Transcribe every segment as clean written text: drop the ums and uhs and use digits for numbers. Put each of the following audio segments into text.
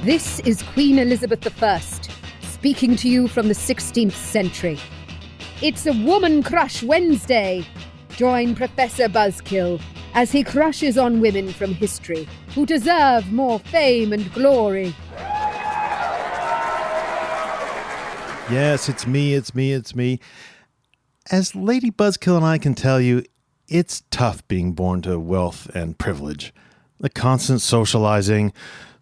This is Queen Elizabeth I, speaking to you from the 16th century. It's a Woman Crush Wednesday. Join Professor Buzzkill as he crushes on women from history who deserve more fame and glory. Yes, it's me. As Lady Buzzkill and I can tell you, it's tough being born to wealth and privilege. The constant socializing,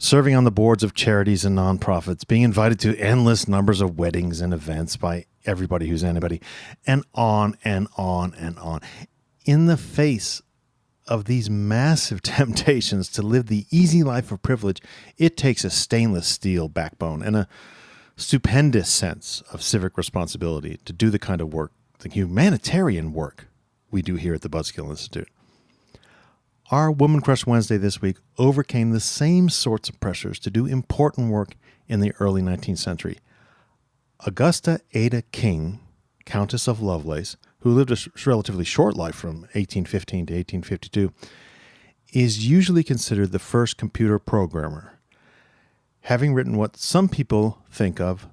serving on the boards of charities and nonprofits, being invited to endless numbers of weddings and events by everybody who's anybody, and on and on and on. In the face of these massive temptations to live the easy life of privilege, it takes a stainless steel backbone and a stupendous sense of civic responsibility to do the kind of work, the humanitarian work we do here at the Buzzkill Institute. Our Woman Crush Wednesday this week overcame the same sorts of pressures to do important work in the early 19th century. Augusta Ada King, Countess of Lovelace, who lived a relatively short life from 1815 to 1852, is usually considered the first computer programmer, having written what some people think of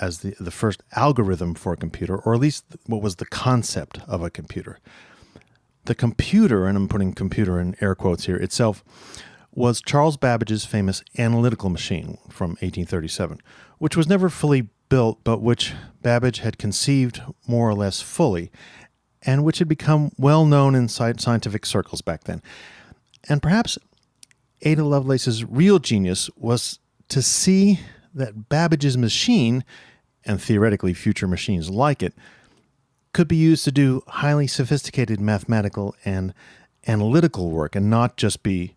as the first algorithm for a computer, or at least what was the concept of a computer. The computer, and I'm putting computer in air quotes here, itself was Charles Babbage's famous analytical machine from 1837, which was never fully built, but which Babbage had conceived more or less fully, and which had become well known in scientific circles back then. And perhaps Ada Lovelace's real genius was to see that Babbage's machine, and theoretically future machines like it, could be used to do highly sophisticated mathematical and analytical work and not just be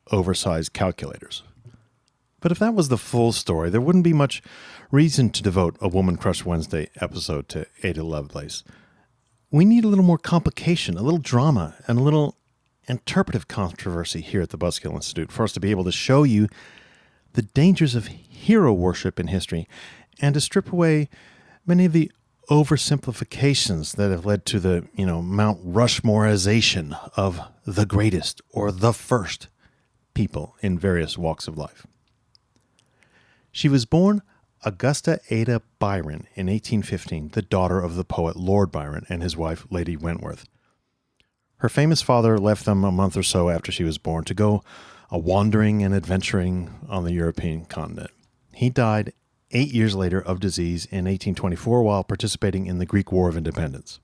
oversized calculators. But if that was the full story, there wouldn't be much reason to devote a Woman Crush Wednesday episode to Ada Lovelace. We need a little more complication, a little drama, and a little interpretive controversy here at the Buzzkill Institute for us to be able to show you the dangers of hero worship in history and to strip away many of the oversimplifications that have led to the, Mount Rushmoreization of the greatest or the first people in various walks of life. She was born Augusta Ada Byron in 1815, the daughter of the poet Lord Byron and his wife Lady Wentworth. Her famous father left them a month or so after she was born to go wandering and adventuring on the European continent. He died 8 years later of disease in 1824 while participating in the Greek War of Independence.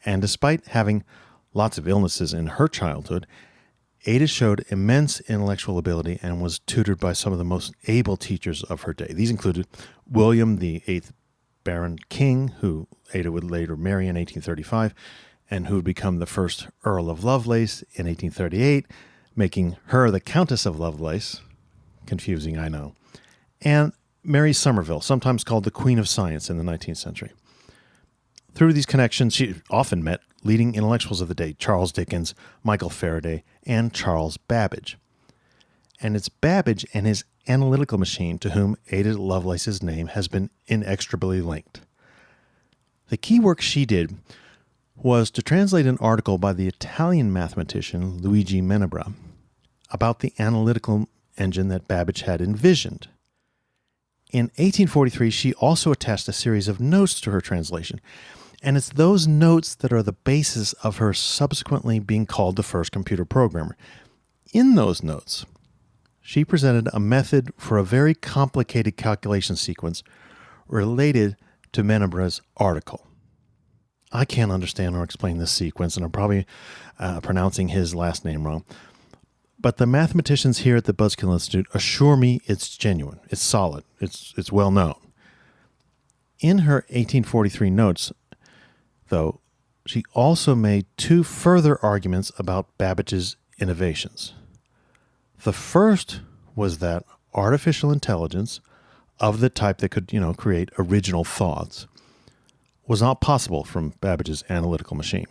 And despite having lots of illnesses in her childhood, Ada showed immense intellectual ability and was tutored by some of the most able teachers of her day. These included William the Eighth Baron King, who Ada would later marry in 1835, and who would become the first Earl of Lovelace in 1838, making her the Countess of Lovelace. Confusing, I know. And Mary Somerville, sometimes called the Queen of Science in the 19th century. Through these connections, she often met leading intellectuals of the day, Charles Dickens, Michael Faraday, and Charles Babbage. And it's Babbage and his analytical machine to whom Ada Lovelace's name has been inextricably linked. The key work she did was to translate an article by the Italian mathematician Luigi Menabra about the analytical engine that Babbage had envisioned. In 1843, she also attached a series of notes to her translation, and it's those notes that are the basis of her subsequently being called the first computer programmer. In those notes, she presented a method for a very complicated calculation sequence related to Menabra's article. I can't understand or explain this sequence, and I'm probably pronouncing his last name wrong. But the mathematicians here at the Buzzkill Institute assure me it's genuine, it's solid, it's well known. In her 1843 notes, though, she also made two further arguments about Babbage's innovations. The first was that artificial intelligence of the type that could, create original thoughts was not possible from Babbage's analytical machine.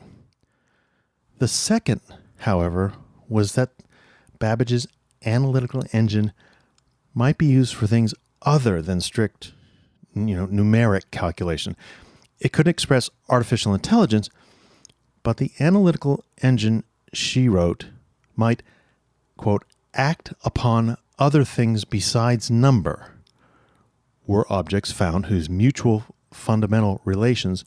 The second, however, was that Babbage's analytical engine might be used for things other than strict, numeric calculation. It could express artificial intelligence, but the analytical engine she wrote might, quote, act upon other things besides number were objects found whose mutual fundamental relations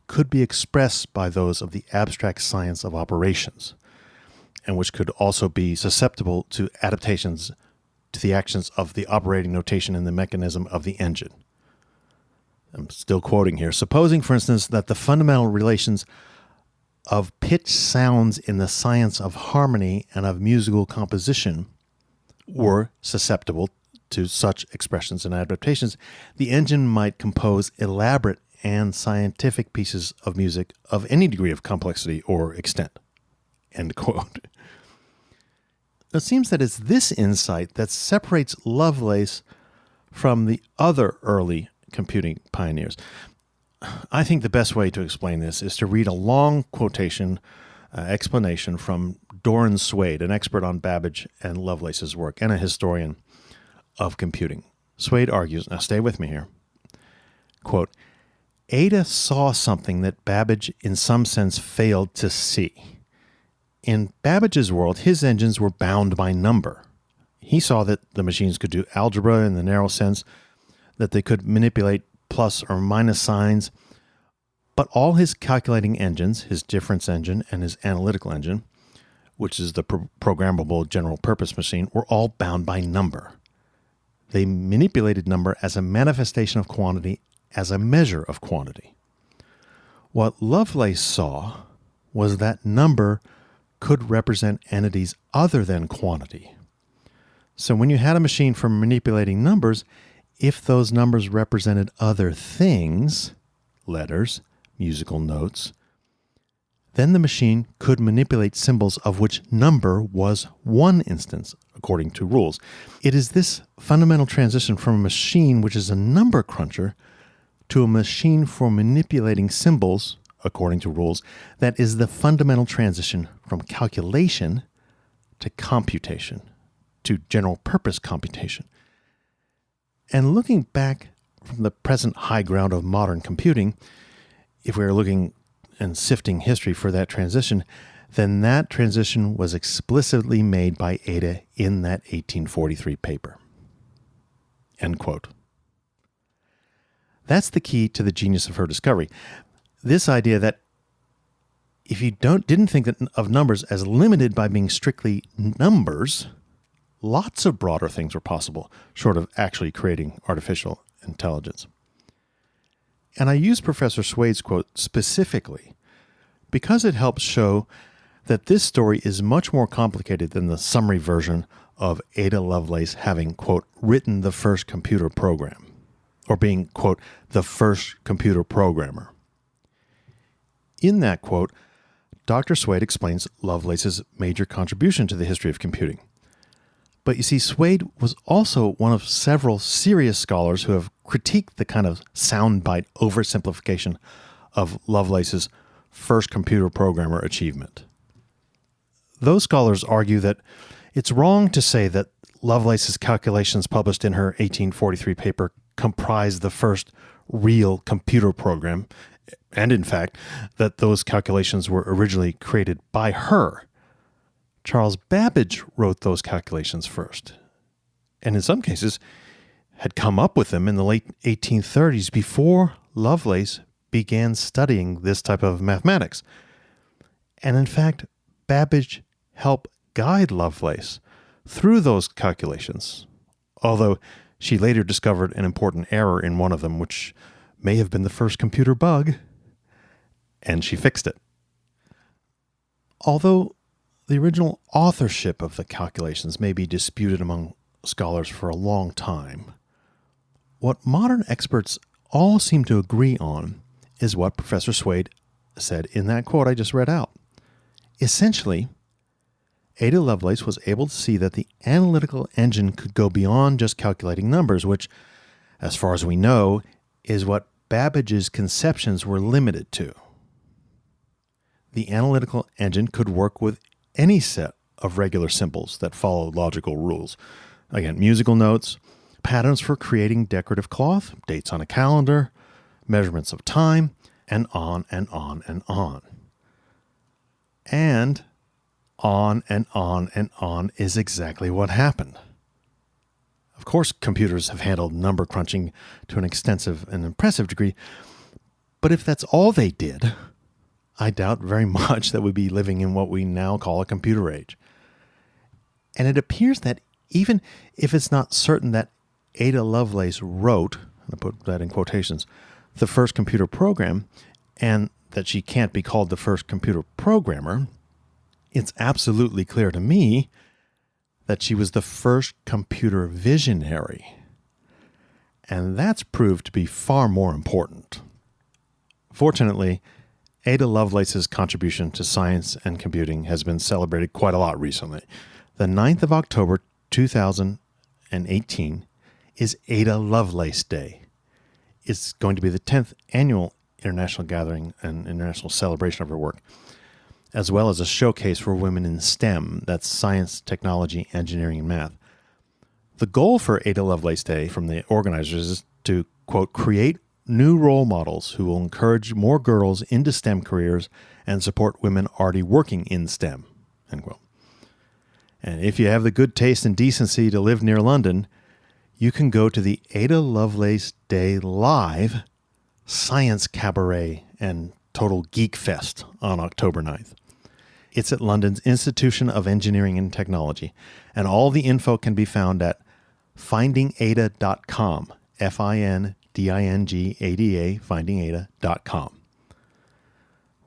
could be expressed by those of the abstract science of operations, and which could also be susceptible to adaptations to the actions of the operating notation in the mechanism of the engine. I'm still quoting here. Supposing, for instance, that the fundamental relations of pitch sounds in the science of harmony and of musical composition were susceptible to such expressions and adaptations, the engine might compose elaborate and scientific pieces of music of any degree of complexity or extent. End quote. It seems that it's this insight that separates Lovelace from the other early computing pioneers. I think the best way to explain this is to read a long quotation, explanation from Doran Swade, an expert on Babbage and Lovelace's work and a historian of computing. Swade argues, now stay with me here, quote, Ada saw something that Babbage in some sense failed to see. In Babbage's world, his engines were bound by number. He saw that the machines could do algebra in the narrow sense, that they could manipulate plus or minus signs, but all his calculating engines, his difference engine and his analytical engine, which is the programmable general purpose machine, were all bound by number. They manipulated number as a manifestation of quantity, as a measure of quantity. What Lovelace saw was that number could represent entities other than quantity. So when you had a machine for manipulating numbers, if those numbers represented other things, letters, musical notes, then the machine could manipulate symbols of which number was one instance, according to rules. It is this fundamental transition from a machine which is a number cruncher to a machine for manipulating symbols, according to rules, that is the fundamental transition from calculation to computation, to general purpose computation. And looking back from the present high ground of modern computing, if we are looking and sifting history for that transition, then that transition was explicitly made by Ada in that 1843 paper. End quote. That's the key to the genius of her discovery. This idea that if you didn't think of numbers as limited by being strictly numbers, lots of broader things were possible, short of actually creating artificial intelligence. And I use Professor Swade's quote specifically because it helps show that this story is much more complicated than the summary version of Ada Lovelace having, quote, written the first computer program, or being, quote, the first computer programmer. In that quote, Dr. Swade explains Lovelace's major contribution to the history of computing. But you see, Swade was also one of several serious scholars who have critiqued the kind of soundbite oversimplification of Lovelace's first computer programmer achievement. Those scholars argue that it's wrong to say that Lovelace's calculations published in her 1843 paper comprised the first real computer program, and in fact, that those calculations were originally created by her. Charles Babbage wrote those calculations first, and in some cases had come up with them in the late 1830s before Lovelace began studying this type of mathematics. And in fact, Babbage helped guide Lovelace through those calculations, although she later discovered an important error in one of them, which may have been the first computer bug, and she fixed it. Although the original authorship of the calculations may be disputed among scholars for a long time, what modern experts all seem to agree on is what Professor Swade said in that quote I just read out. Essentially, Ada Lovelace was able to see that the analytical engine could go beyond just calculating numbers, which, as far as we know, is what Babbage's conceptions were limited to. The analytical engine could work with any set of regular symbols that follow logical rules. Again, musical notes, patterns for creating decorative cloth, dates on a calendar, measurements of time, and on and on and on. And on and on and on is exactly what happened. Of course, computers have handled number crunching to an extensive and impressive degree, but if that's all they did, I doubt very much that we'd be living in what we now call a computer age. And it appears that even if it's not certain that Ada Lovelace wrote, and I put that in quotations, the first computer program, and that she can't be called the first computer programmer, it's absolutely clear to me that she was the first computer visionary. And that's proved to be far more important. Fortunately, Ada Lovelace's contribution to science and computing has been celebrated quite a lot recently. The 9th of October 2018 is Ada Lovelace Day. It's going to be the 10th annual international gathering and international celebration of her work, as well as a showcase for women in STEM, that's science, technology, engineering, and math. The goal for Ada Lovelace Day from the organizers is to, quote, create new role models who will encourage more girls into STEM careers and support women already working in STEM, end quote. And if you have the good taste and decency to live near London, you can go to the Ada Lovelace Day Live Science Cabaret and Total Geek Fest on October 9th. It's at London's Institution of Engineering and Technology, and all the info can be found at findingada.com, FINDINGADA, findingada.com.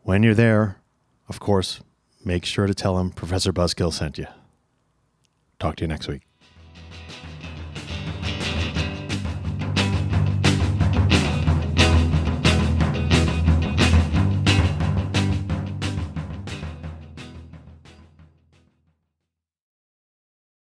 When you're there, of course, make sure to tell them Professor Buzzkill sent you. Talk to you next week.